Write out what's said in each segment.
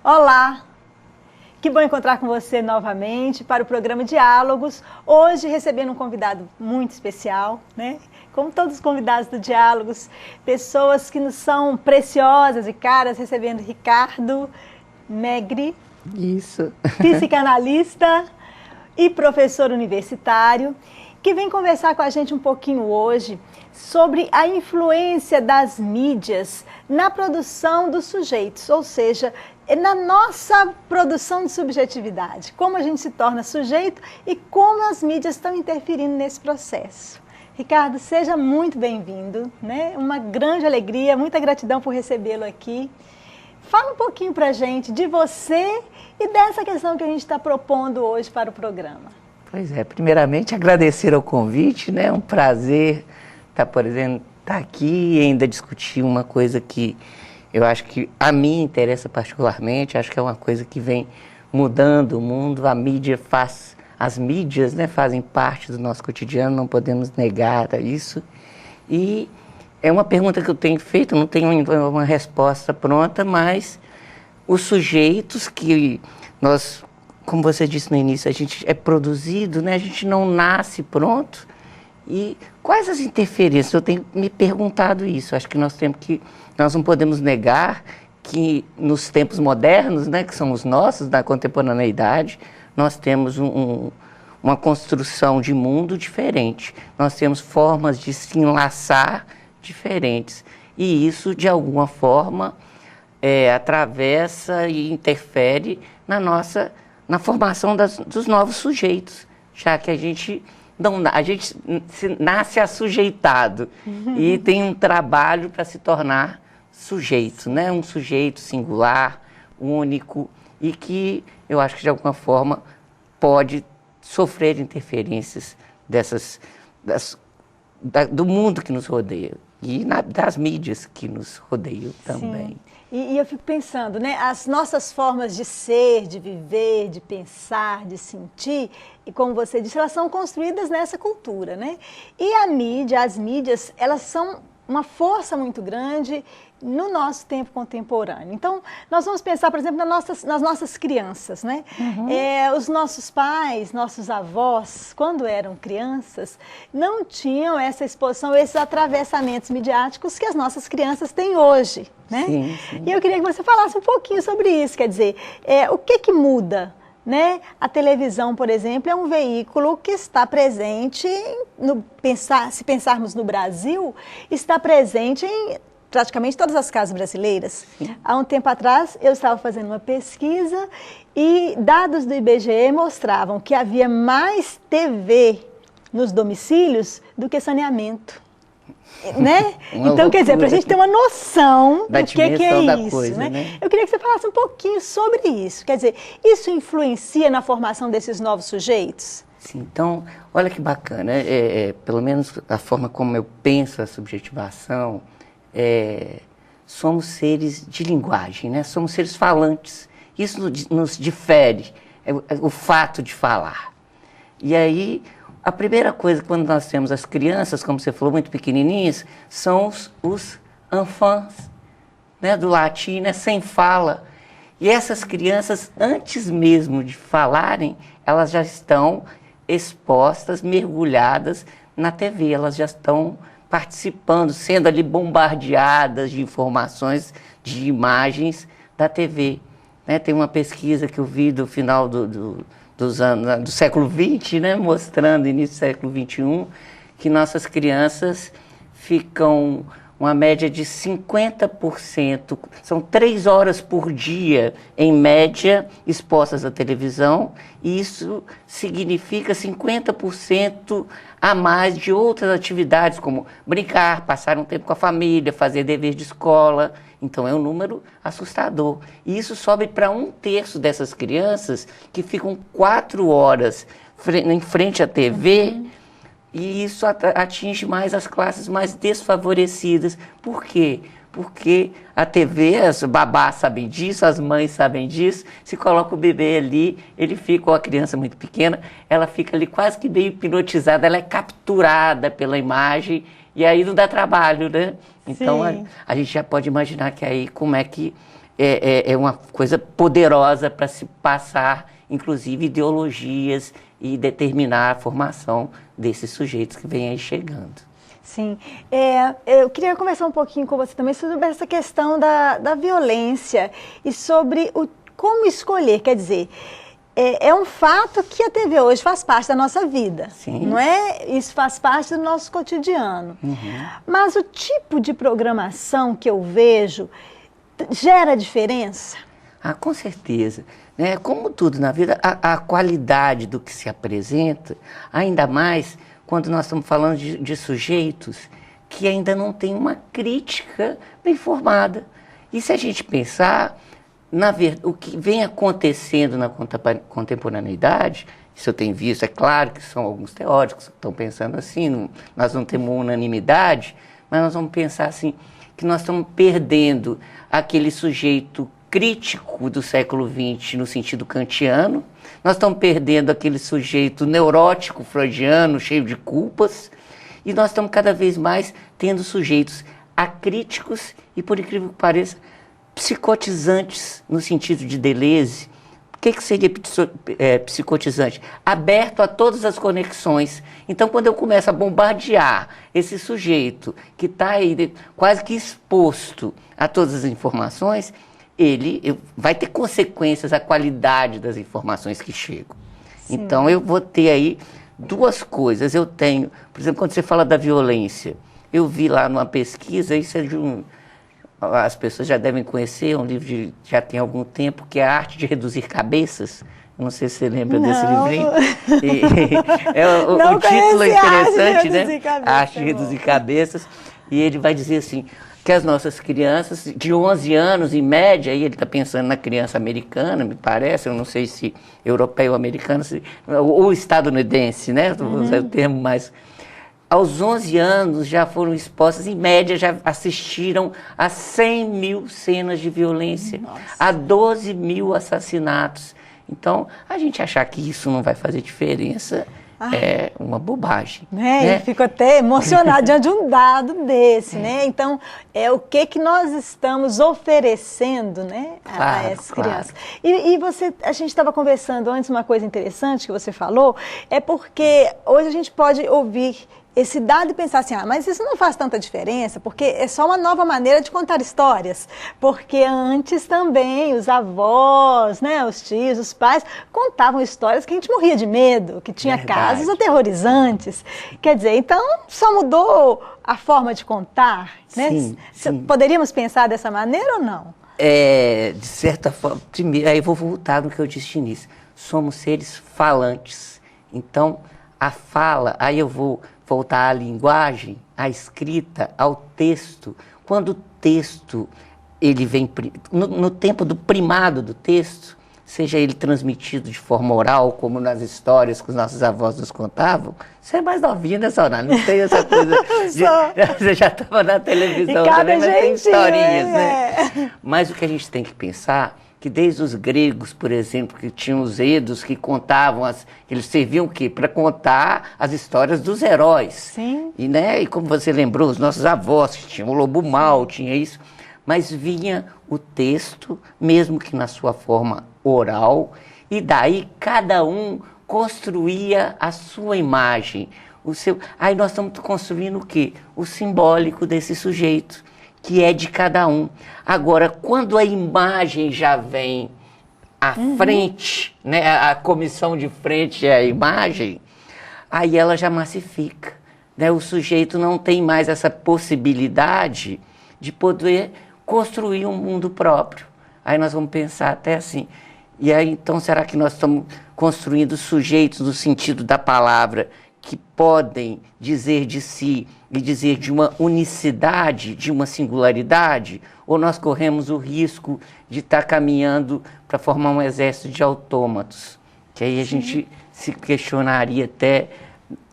Olá! Que bom encontrar com você novamente para o programa Diálogos. Hoje recebendo um convidado muito especial, né? Como todos os convidados do Diálogos, pessoas que nos são preciosas e caras, recebendo Ricardo Megre. Isso. Psicanalista e professor universitário, que vem conversar com a gente um pouquinho hoje sobre a influência das mídias na produção dos sujeitos, ou seja, na nossa produção de subjetividade, como a gente se torna sujeito e como as mídias estão interferindo nesse processo. Ricardo, seja muito bem-vindo, né? Uma grande alegria, muita gratidão por recebê-lo aqui. Fala um pouquinho pra gente de você e dessa questão que a gente está propondo hoje para o programa. Pois é, primeiramente agradecer ao convite, né? É um prazer estar aqui e ainda discutir uma coisa que eu acho que a mim interessa particularmente, acho que é uma coisa que vem mudando o mundo, as mídias, né, fazem parte do nosso cotidiano, não podemos negar isso. E é uma pergunta que eu tenho feito, não tenho uma resposta pronta, mas os sujeitos que nós, como você disse no início, a gente é produzido, né, a gente não nasce pronto. E quais as interferências? Eu tenho me perguntado isso. Acho que nós não podemos negar que nos tempos modernos, né, que são os nossos, da contemporaneidade, nós temos uma construção de mundo diferente. Nós temos formas de se enlaçar diferentes. E isso, de alguma forma, atravessa e interfere na formação dos novos sujeitos, já que a gente nasce assujeitado e tem um trabalho para se tornar sujeito, né? Um sujeito singular, único, e que eu acho que de alguma forma pode sofrer interferências do mundo que nos rodeia e das mídias que nos rodeiam também. Sim. E eu fico pensando, né, as nossas formas de ser, de viver, de pensar, de sentir, e como você disse, elas são construídas nessa cultura, né? E as mídias, elas são uma força muito grande no nosso tempo contemporâneo. Então, nós vamos pensar, por exemplo, nas nossas crianças, né? Os nossos pais, nossos avós, quando eram crianças, não tinham essa exposição, esses atravessamentos midiáticos que as nossas crianças têm hoje, né? Sim, sim. E eu queria que você falasse um pouquinho sobre isso, quer dizer, o que muda? Né? A televisão, por exemplo, é um veículo que está presente, se pensarmos no Brasil, está presente em praticamente todas as casas brasileiras. Sim. Há um tempo atrás, eu estava fazendo uma pesquisa e dados do IBGE mostravam que havia mais TV nos domicílios do que saneamento. Né? Então, quer dizer, para a gente ter uma noção do que é isso, coisa, né? Eu queria que você falasse um pouquinho sobre isso. Quer dizer, isso influencia na formação desses novos sujeitos? Sim, então, olha que bacana. Pelo menos a forma como eu penso a subjetivação, somos seres de linguagem, né? Somos seres falantes. Isso nos difere, o fato de falar. E aí, a primeira coisa, quando nós temos as crianças, como você falou, muito pequenininhas, são os enfants, né, do latim, né, sem fala. E essas crianças, antes mesmo de falarem, elas já estão expostas, mergulhadas na TV, elas já estão participando, sendo ali bombardeadas de informações, de imagens da TV. Né, tem uma pesquisa que eu vi do final do século XX, né, mostrando início do século XXI, que nossas crianças ficam uma média de 50%, são 3 horas por dia, em média, expostas à televisão, e isso significa 50% a mais de outras atividades, como brincar, passar um tempo com a família, fazer dever de escola. Então, é um número assustador. E isso sobe para 1/3 dessas crianças que ficam 4 horas em frente à TV, e isso atinge mais as classes mais desfavorecidas. Por quê? Porque a TV, as babás sabem disso, as mães sabem disso, se coloca o bebê ali, ele fica, ou a criança muito pequena, ela fica ali quase que meio hipnotizada, ela é capturada pela imagem, e aí não dá trabalho, né? Então, a gente já pode imaginar que aí como é que é uma coisa poderosa para se passar, inclusive, ideologias e determinar a formação desses sujeitos que vêm aí chegando. Sim, eu queria conversar um pouquinho com você também sobre essa questão da violência e sobre como escolher, quer dizer, é um fato que a TV hoje faz parte da nossa vida, Sim. não é? Isso faz parte do nosso cotidiano. Uhum. Mas o tipo de programação que eu vejo gera diferença? Ah, com certeza. Né? Como tudo na vida, a qualidade do que se apresenta, ainda mais quando nós estamos falando de sujeitos que ainda não têm uma crítica bem formada. E se a gente pensar, o que vem acontecendo na contemporaneidade, isso eu tenho visto, é claro que são alguns teóricos que estão pensando assim, nós não temos unanimidade, mas nós vamos pensar assim, que nós estamos perdendo aquele sujeito crítico do século XX no sentido kantiano, nós estamos perdendo aquele sujeito neurótico freudiano, cheio de culpas, e nós estamos cada vez mais tendo sujeitos acríticos e, por incrível que pareça, psicotizantes no sentido de Deleuze. O que seria psicotizante? Aberto a todas as conexões. Então, quando eu começo a bombardear esse sujeito que está aí quase que exposto a todas as informações, ele vai ter consequências à qualidade das informações que chegam. Sim. Então, eu vou ter aí duas coisas. Eu tenho, por exemplo, quando você fala da violência, eu vi lá numa pesquisa, isso é de as pessoas já devem conhecer, um livro já tem algum tempo, que é A Arte de Reduzir Cabeças. Não sei se você lembra desse livrinho. O título é interessante, né? A Arte de Reduzir Cabeças. E ele vai dizer assim, que as nossas crianças de 11 anos, em média, aí ele está pensando na criança americana, me parece, eu não sei se europeia ou americana, ou estadunidense, né? Vou usar o termo mais... Aos 11 anos já foram expostas, em média já assistiram a 100 mil cenas de violência, a 12 mil assassinatos. Então, a gente achar que isso não vai fazer diferença é uma bobagem. Né? Fico até emocionado diante de um dado desse, né? Então, o que nós estamos oferecendo, né, a essas crianças. E a gente estava conversando antes, uma coisa interessante que você falou, é porque hoje a gente pode ouvir esse dado e pensar assim, mas isso não faz tanta diferença, porque é só uma nova maneira de contar histórias. Porque antes também os avós, né, os tios, os pais, contavam histórias que a gente morria de medo, que tinha casos aterrorizantes. Quer dizer, então só mudou a forma de contar, né? Sim, sim. Poderíamos pensar dessa maneira ou não? De certa forma, primeiro, aí eu vou voltar no que eu disse no início. Somos seres falantes. Então, a fala, aí eu vou voltar à linguagem, à escrita, ao texto. Quando o texto ele vem no tempo do primado do texto, seja ele transmitido de forma oral, como nas histórias que os nossos avós nos contavam, você é mais novinha, né, Sônia? Não tem essa coisa. Você já estava na televisão também, mas tem historinhas, né? Mas o que a gente tem que pensar que desde os gregos, por exemplo, que tinham os Edos, que contavam, eles serviam o quê? Para contar as histórias dos heróis. Sim. E como você lembrou, os nossos avós, que tinham o lobo mau, tinha isso, mas vinha o texto, mesmo que na sua forma oral, e daí cada um construía a sua imagem. Aí nós estamos construindo o quê? O simbólico desse sujeito, que é de cada um. Agora, quando a imagem já vem à frente, né, a comissão de frente é a imagem, aí ela já massifica. Né? O sujeito não tem mais essa possibilidade de poder construir um mundo próprio. Aí nós vamos pensar até assim. E aí, então, será que nós estamos construindo sujeitos no sentido da palavra que podem dizer de si e dizer de uma unicidade, de uma singularidade, ou nós corremos o risco de estar caminhando para formar um exército de autômatos? Que aí a gente se questionaria até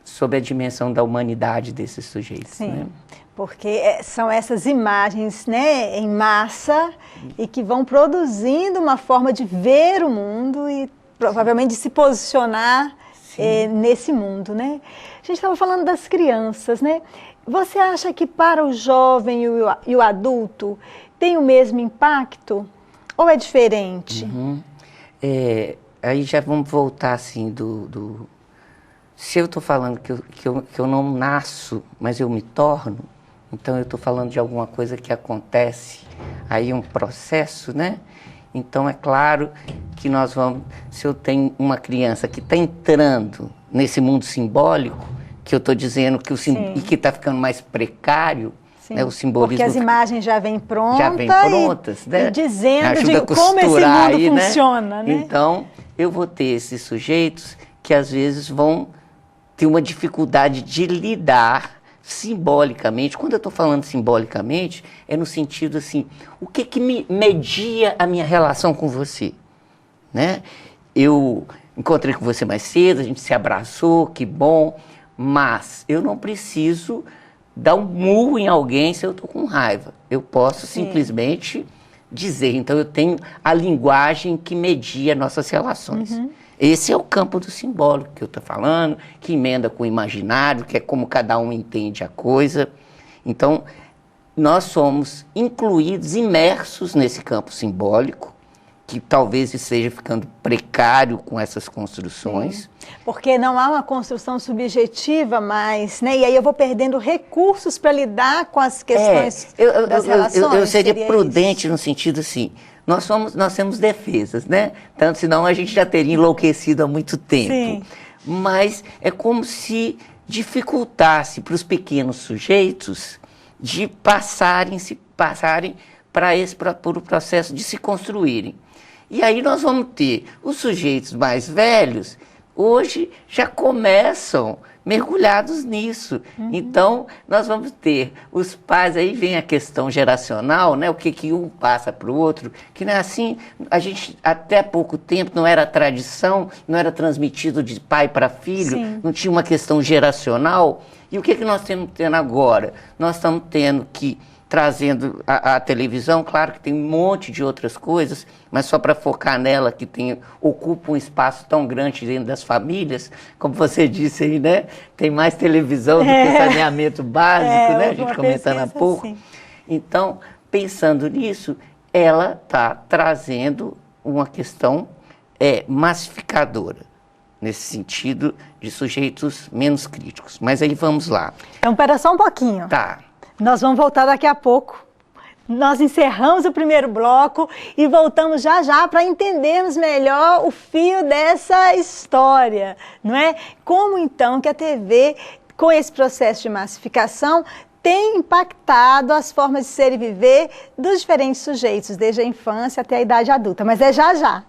sobre a dimensão da humanidade desses sujeitos. Sim, né? Porque são essas imagens, né, em massa e que vão produzindo uma forma de ver o mundo e provavelmente de se posicionar nesse mundo, né? A gente estava falando das crianças, né? Você acha que para o jovem e o adulto tem o mesmo impacto Ou é diferente? Aí já vamos voltar assim se eu estou falando que eu não nasço, mas eu me torno, então eu estou falando de alguma coisa que acontece, aí um processo, né? Então é claro que se eu tenho uma criança que está entrando nesse mundo simbólico, que eu estou dizendo que e que está ficando mais precário, né, o simbolismo. Porque as imagens já vêm prontas. Já vêm prontas, né? E dizendo de como esse mundo aí, funciona, né? Então, eu vou ter esses sujeitos que às vezes vão ter uma dificuldade de lidar simbolicamente. Quando eu estou falando simbolicamente, é no sentido assim, o que me media a minha relação com você? Né? Eu encontrei com você mais cedo, a gente se abraçou, que bom, mas eu não preciso dar um murro em alguém se eu estou com raiva. Eu posso simplesmente dizer. Então, eu tenho a linguagem que media nossas relações. Esse é o campo do simbólico que eu estou falando, que emenda com o imaginário, que é como cada um entende a coisa. Então, nós somos incluídos, imersos nesse campo simbólico, que talvez esteja ficando precário com essas construções. Porque não há uma construção subjetiva mais, né? E aí eu vou perdendo recursos para lidar com as questões das relações. Eu seria prudente no sentido assim, nós temos defesas, né? Tanto senão a gente já teria enlouquecido há muito tempo. Sim. Mas é como se dificultasse para os pequenos sujeitos de passarem por o processo de se construírem. E aí nós vamos ter os sujeitos mais velhos, hoje já começam mergulhados nisso. Então, nós vamos ter os pais, aí vem a questão geracional, né? O que um passa para o outro, que não é assim, a gente até há pouco tempo não era tradição, não era transmitido de pai para filho, não tinha uma questão geracional. E o que nós estamos tendo agora? Nós estamos tendo que trazendo a televisão, claro que tem um monte de outras coisas, mas só para focar nela, que ocupa um espaço tão grande dentro das famílias, como você disse aí, né? Tem mais televisão do que saneamento básico, né? A gente comentando há pouco. Assim. Então, pensando nisso, ela está trazendo uma questão massificadora, nesse sentido de sujeitos menos críticos. Mas aí vamos lá. Então, espera só um pouquinho. Tá. Nós vamos voltar daqui a pouco. Nós encerramos o primeiro bloco e voltamos já para entendermos melhor o fio dessa história, não é? Como então que a TV, com esse processo de massificação, tem impactado as formas de ser e viver dos diferentes sujeitos, desde a infância até a idade adulta. Mas é já.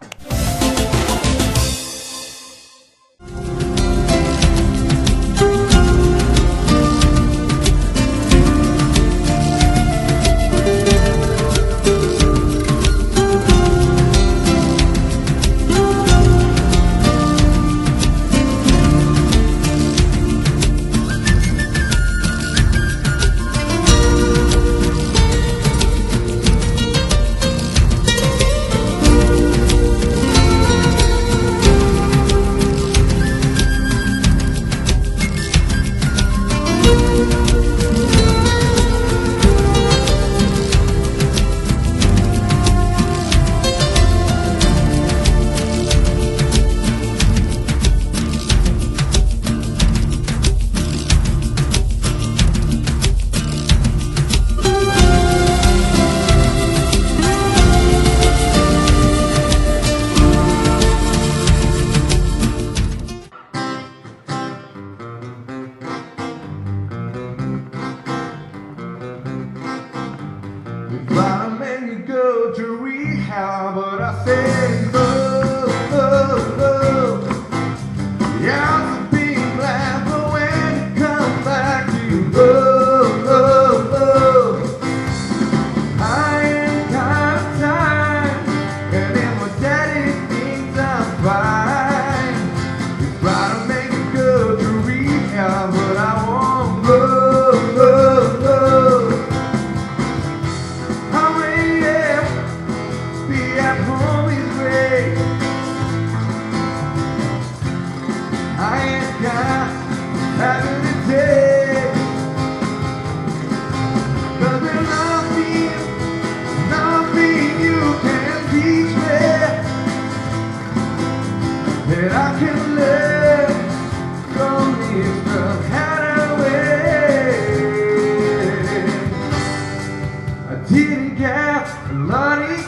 Home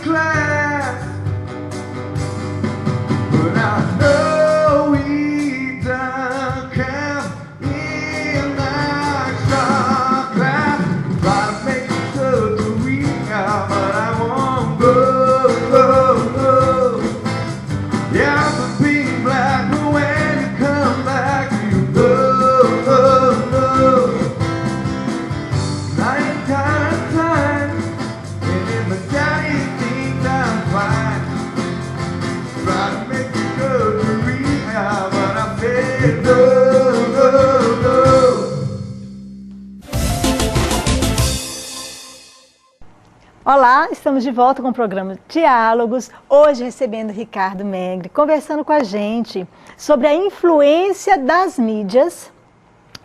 class, but I know we done camp in that shop class. Try to make it so to we out, but I won't go. Yeah, I'm the being black, but when you come back, you go. 9 times, and in my daddy thinks I'm fine. Try to make it go to rehab, but I said no. Olá, estamos de volta com o programa Diálogos, hoje recebendo Ricardo Megre, conversando com a gente sobre a influência das mídias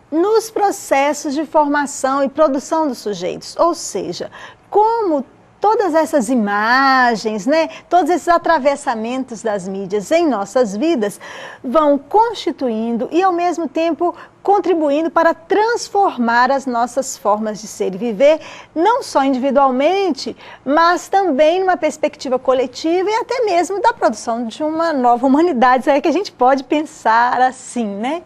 nos processos de formação e produção dos sujeitos, ou seja, como todas essas imagens, todos esses atravessamentos das mídias em nossas vidas vão constituindo e ao mesmo tempo contribuindo para transformar as nossas formas de ser e viver, não só individualmente, mas também numa perspectiva coletiva e até mesmo da produção de uma nova humanidade, será que a gente pode pensar assim, né,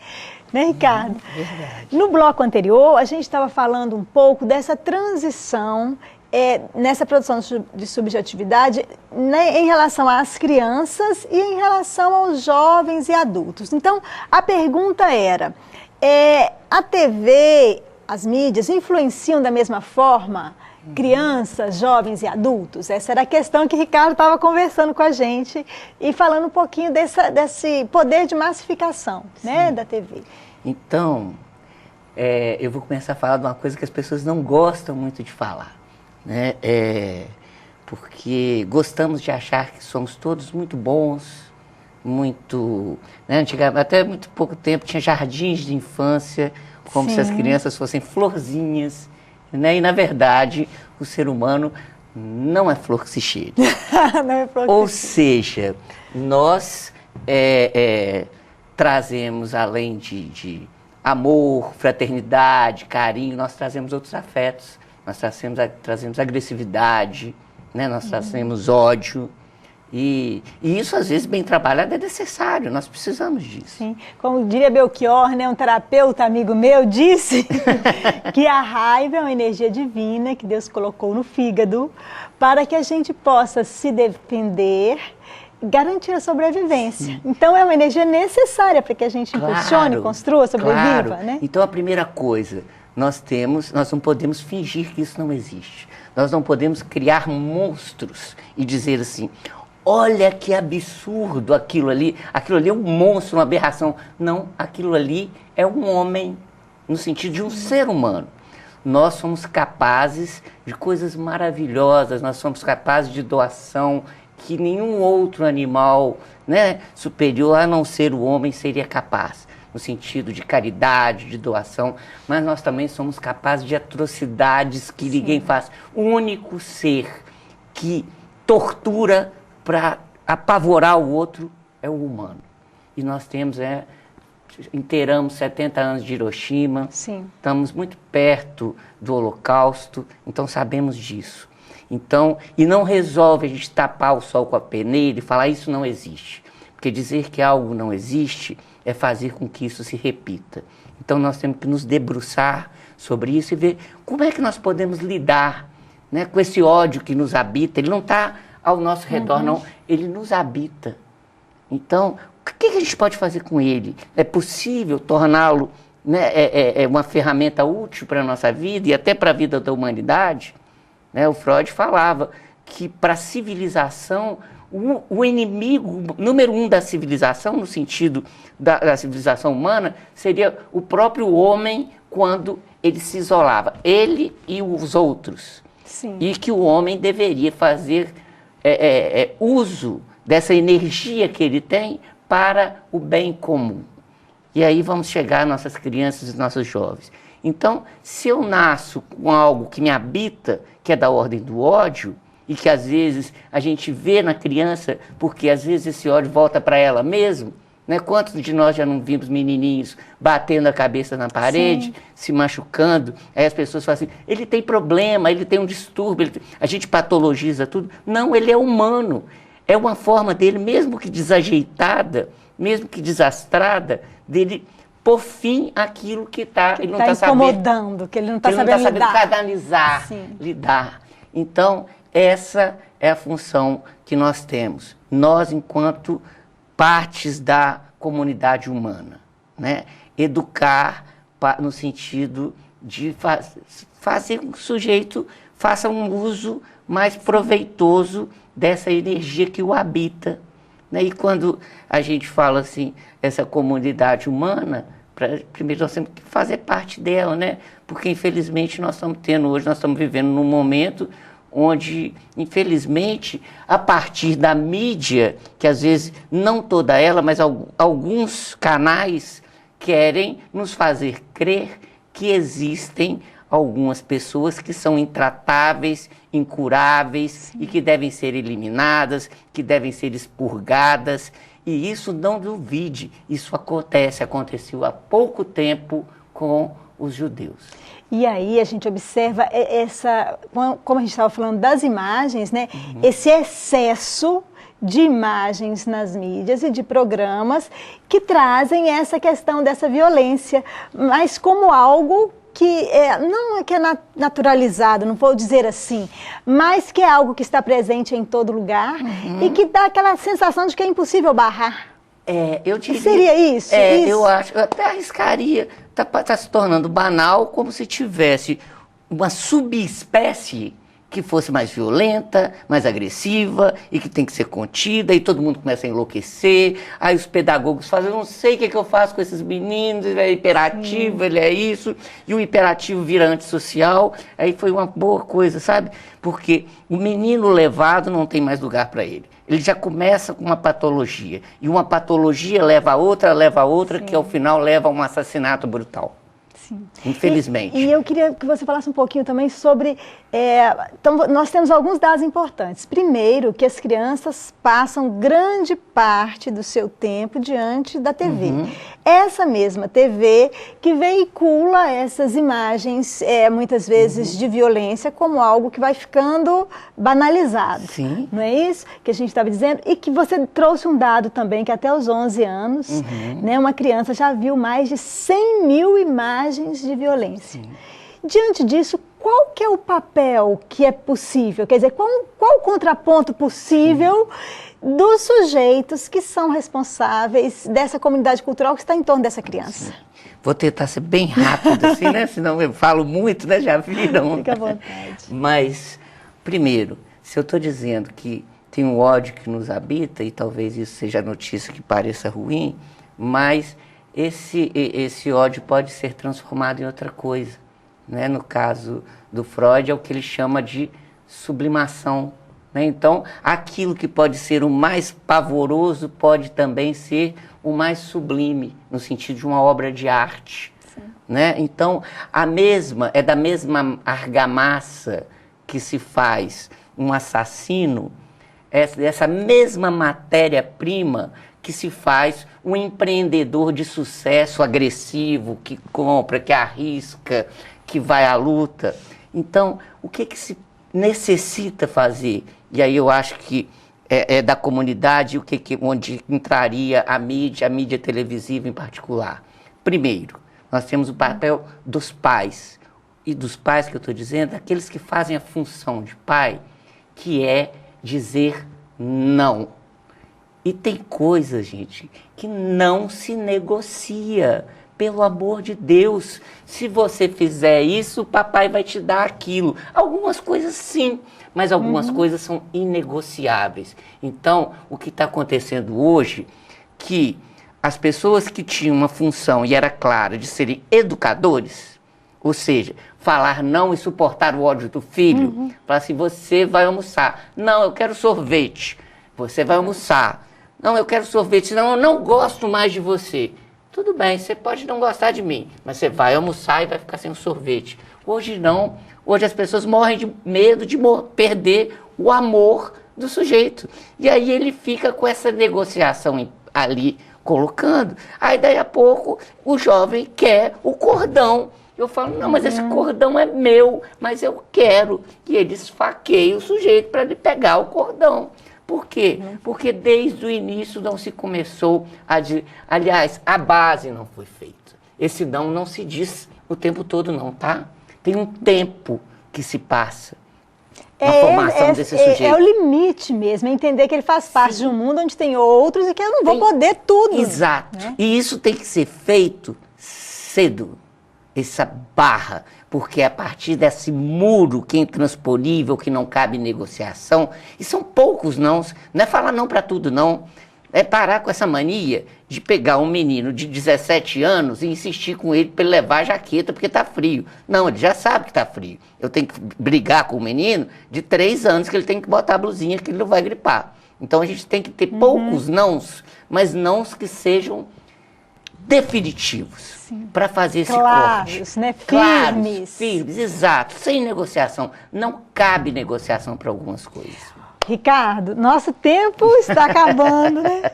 Ricardo? Verdade. No bloco anterior, a gente estava falando um pouco dessa transição nessa produção de subjetividade, em relação às crianças e em relação aos jovens e adultos. Então, a pergunta era, a TV, as mídias, influenciam da mesma forma crianças, jovens e adultos? Essa era a questão que o Ricardo estava conversando com a gente e falando um pouquinho desse poder de massificação, da TV. Então, eu vou começar a falar de uma coisa que as pessoas não gostam muito de falar. Porque gostamos de achar que somos todos muito bons, muito... Antigamente, até muito pouco tempo, tinha jardins de infância, como se as crianças fossem florzinhas, e na verdade, o ser humano não é flor que se cheira. Não é flor que Ou se seja, nós trazemos, além de amor, fraternidade, carinho, nós trazemos outros afetos. Nós trazemos agressividade, nós trazemos ódio. E isso, às vezes, bem trabalhado, é necessário, nós precisamos disso. Sim, como diria Belchior, um terapeuta amigo meu, disse que a raiva é uma energia divina que Deus colocou no fígado para que a gente possa se defender, garantir a sobrevivência. Sim. Então, é uma energia necessária para que a gente impulsione, construa, sobreviva. Claro. Então, a primeira coisa... Nós não podemos fingir que isso não existe. Nós não podemos criar monstros e dizer assim, olha que absurdo aquilo ali é um monstro, uma aberração. Não, aquilo ali é um homem, no sentido de um ser humano. Nós somos capazes de coisas maravilhosas, nós somos capazes de doação que nenhum outro animal, superior a não ser o homem seria capaz. No sentido de caridade, de doação, mas nós também somos capazes de atrocidades que ninguém faz. O único ser que tortura para apavorar o outro é o humano. E nós inteiramos 70 anos de Hiroshima, estamos muito perto do Holocausto, então sabemos disso. Então, e não resolve a gente tapar o sol com a peneira e falar isso não existe. Porque dizer que algo não existe é fazer com que isso se repita. Então nós temos que nos debruçar sobre isso e ver como é que nós podemos lidar com esse ódio que nos habita. Ele não está ao nosso redor, não, ele nos habita. Então, o que a gente pode fazer com ele? É possível torná-lo uma ferramenta útil para a nossa vida e até para a vida da humanidade? O Freud falava que para a civilização, o inimigo número 1 da civilização, no sentido da civilização humana, seria o próprio homem quando ele se isolava, ele e os outros. Sim. E que o homem deveria fazer uso dessa energia que ele tem para o bem comum. E aí vamos chegar às nossas crianças e nossos jovens. Então, se eu nasço com algo que me habita, que é da ordem do ódio, e que às vezes a gente vê na criança, porque às vezes esse ódio volta para ela mesmo, Né? Quantos de nós já não vimos menininhos batendo a cabeça na parede, Sim. se machucando? Aí as pessoas falam assim, ele tem problema, ele tem um distúrbio, a gente patologiza tudo. Não, ele é humano. É uma forma dele, mesmo que desajeitada, mesmo que desastrada, dele pôr fim àquilo que ele não está incomodando, que ele não está sabendo lidar. Canalizar, Sim. lidar. Então, essa é a função que nós temos. Nós, enquanto partes da comunidade humana, né? Educar no sentido de fazer com que o sujeito faça um uso mais proveitoso dessa energia que o habita. Né? E quando a gente fala assim, essa comunidade humana, primeiro nós temos que fazer parte dela, né? Porque infelizmente nós estamos vivendo num momento onde, infelizmente, a partir da mídia, que às vezes não toda ela, mas alguns canais querem nos fazer crer que existem algumas pessoas que são intratáveis, incuráveis e que devem ser eliminadas, que devem ser expurgadas. E isso, não duvide, isso aconteceu há pouco tempo com os judeus. E aí a gente observa como a gente estava falando das imagens, né? Esse excesso de imagens nas mídias e de programas que trazem essa questão dessa violência, mas como algo que não é que é naturalizado, não vou dizer assim, mas que é algo que está presente em todo lugar e que dá aquela sensação de que é impossível barrar. Eu diria, seria isso? Isso? Eu acho, eu até arriscaria, está se tornando banal, como se tivesse uma subespécie que fosse mais violenta, mais agressiva e que tem que ser contida, e todo mundo começa a enlouquecer, aí os pedagogos fazem, eu não sei o que eu faço com esses meninos, ele é hiperativo, ele é isso, e o hiperativo vira antissocial, aí foi uma boa coisa, sabe? Porque o menino levado não tem mais lugar para ele. Ele já começa com uma patologia, e uma patologia leva a outra, Sim. que ao final leva a um assassinato brutal. Sim. Infelizmente. E eu queria que você falasse um pouquinho também sobre... então, nós temos alguns dados importantes. Primeiro, que as crianças passam grande parte do seu tempo diante da TV. Essa mesma TV que veicula essas imagens, muitas vezes de violência, como algo que vai ficando banalizado. Sim. Não é isso que a gente estava dizendo? E que você trouxe um dado também, que até os 11 anos, né, uma criança já viu mais de 100 mil imagens de violência. Sim. Diante disso, qual que é o papel que é possível? Quer dizer, qual o contraponto possível dos sujeitos que são responsáveis dessa comunidade cultural que está em torno dessa criança? Sim. Vou tentar ser bem rápido assim, né? Senão eu falo muito, né? Já viram? Fica à vontade. Mas, primeiro, se eu estou dizendo que tem um ódio que nos habita, e talvez isso seja notícia que pareça ruim, mas esse ódio pode ser transformado em outra coisa. Né? No caso do Freud, é o que ele chama de sublimação. Né? Então, aquilo que pode ser o mais pavoroso pode também ser o mais sublime, no sentido de uma obra de arte. Né? Então, é da mesma argamassa que se faz um assassino, essa mesma matéria-prima que se faz um empreendedor de sucesso agressivo, que compra, que arrisca, que vai à luta. Então, o que se necessita fazer? E aí eu acho que é da comunidade, onde entraria a mídia televisiva em particular. Primeiro, nós temos o papel dos pais. E dos pais que eu estou dizendo, aqueles que fazem a função de pai, que é dizer não. E tem coisa, gente, que não se negocia. Pelo amor de Deus, se você fizer isso, o papai vai te dar aquilo. Algumas coisas sim, mas algumas coisas são inegociáveis. Então, o que está acontecendo hoje, que as pessoas que tinham uma função, e era clara, de serem educadores, ou seja, falar não e suportar o ódio do filho, falar assim, você vai almoçar. Não, eu quero sorvete. Você vai almoçar. Não, eu quero sorvete, senão eu não gosto mais de você. Tudo bem, você pode não gostar de mim, mas você vai almoçar e vai ficar sem o sorvete. Hoje não. Hoje as pessoas morrem de medo de perder o amor do sujeito. E aí ele fica com essa negociação ali colocando. Aí, daí a pouco, o jovem quer o cordão. Eu falo, não, mas esse cordão é meu, mas eu quero. E ele esfaqueia o sujeito para ele pegar o cordão. Por quê? Porque desde o início não se começou aliás, a base não foi feita. Esse não se diz o tempo todo não, tá? Tem um tempo que se passa na formação desse sujeito. É o limite mesmo, é entender que ele faz parte de um mundo onde tem outros e que eu não vou poder tudo. Exato. Né? E isso tem que ser feito cedo. Essa barra, porque a partir desse muro que é intransponível, que não cabe negociação, e são poucos nãos, não é falar não para tudo não, é parar com essa mania de pegar um menino de 17 anos e insistir com ele para ele levar a jaqueta porque está frio. Não, ele já sabe que está frio. Eu tenho que brigar com o menino de 3 anos que ele tem que botar a blusinha que ele não vai gripar. Então a gente tem que ter poucos nãos, mas nãos que sejam definitivos para fazer esse claros, corte. Né? Claros, firmes, exato, sem negociação. Não cabe negociação para algumas coisas. Ricardo, nosso tempo está acabando, né?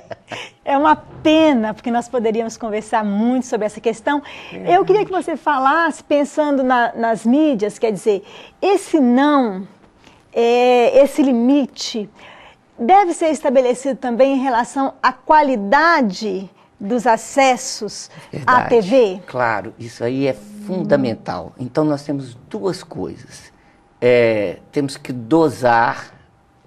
É uma pena, porque nós poderíamos conversar muito sobre essa questão. Eu queria que você falasse, pensando nas mídias, quer dizer, esse não, esse limite, deve ser estabelecido também em relação à qualidade dos acessos à TV? Claro, isso aí é fundamental. Então nós temos duas coisas. Temos que dosar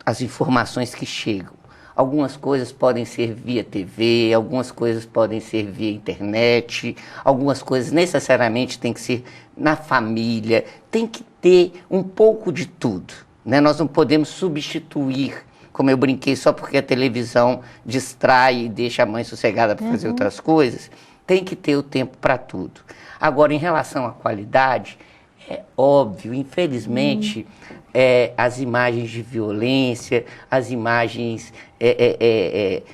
as informações que chegam. Algumas coisas podem ser via TV, algumas coisas podem ser via internet, algumas coisas necessariamente tem que ser na família, tem que ter um pouco de tudo, né? Nós não podemos substituir, como eu brinquei, só porque a televisão distrai e deixa a mãe sossegada para fazer outras coisas, tem que ter o tempo para tudo. Agora, em relação à qualidade, é óbvio, infelizmente, as imagens de violência, as imagens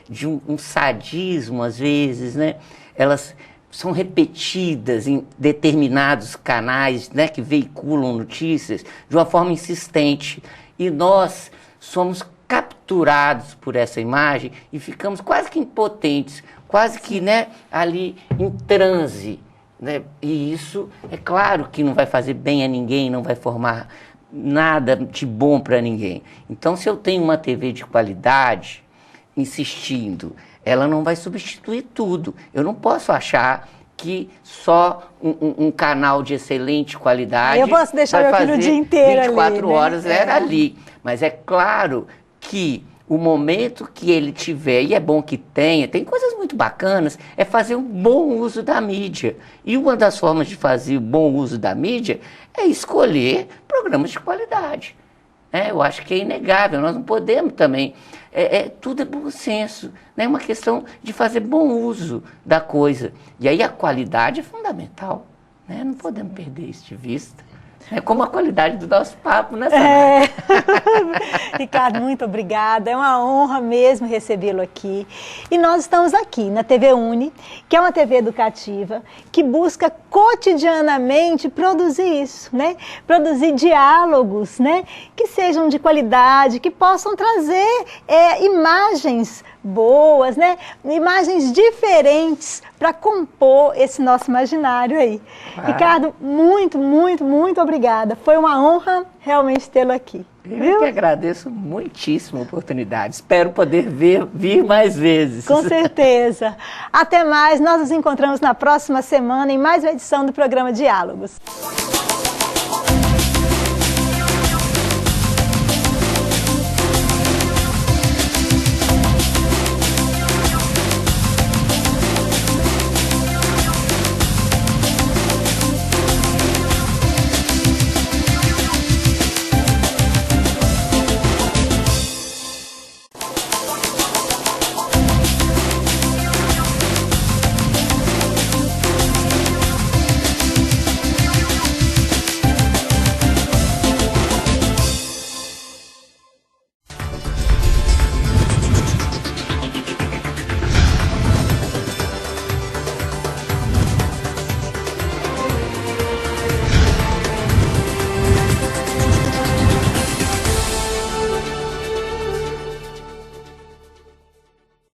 de um sadismo, às vezes, né? Elas são repetidas em determinados canais, né, que veiculam notícias de uma forma insistente. E nós somos capturados por essa imagem e ficamos quase que impotentes, quase que, né, ali em transe, né? E isso, é claro que não vai fazer bem a ninguém, não vai formar nada de bom para ninguém. Então, se eu tenho uma TV de qualidade, insistindo, ela não vai substituir tudo. Eu não posso achar que só um canal de excelente qualidade eu posso deixar vai meu filho fazer o dia inteiro 24 ali, horas né? era ali. Mas é claro que o momento que ele tiver, e é bom que tenha, tem coisas muito bacanas, é fazer um bom uso da mídia. E uma das formas de fazer o bom uso da mídia é escolher programas de qualidade. Eu acho que é inegável, nós não podemos também, tudo é bom senso, né? É uma questão de fazer bom uso da coisa. E aí a qualidade é fundamental, né? Não podemos perder isso de vista. É como a qualidade do nosso papo, né, Sara? Ricardo, muito obrigada. É uma honra mesmo recebê-lo aqui. E nós estamos aqui na TV Uni, que é uma TV educativa, que busca cotidianamente produzir isso, né? Produzir diálogos, né? Que sejam de qualidade, que possam trazer imagens boas, né? Imagens diferentes para compor esse nosso imaginário aí. Ricardo, muito, muito, muito obrigada. Foi uma honra realmente tê-lo aqui. Eu que agradeço muitíssimo a oportunidade. Espero poder vir mais vezes. Com certeza. Até mais. Nós nos encontramos na próxima semana em mais uma edição do programa Diálogos.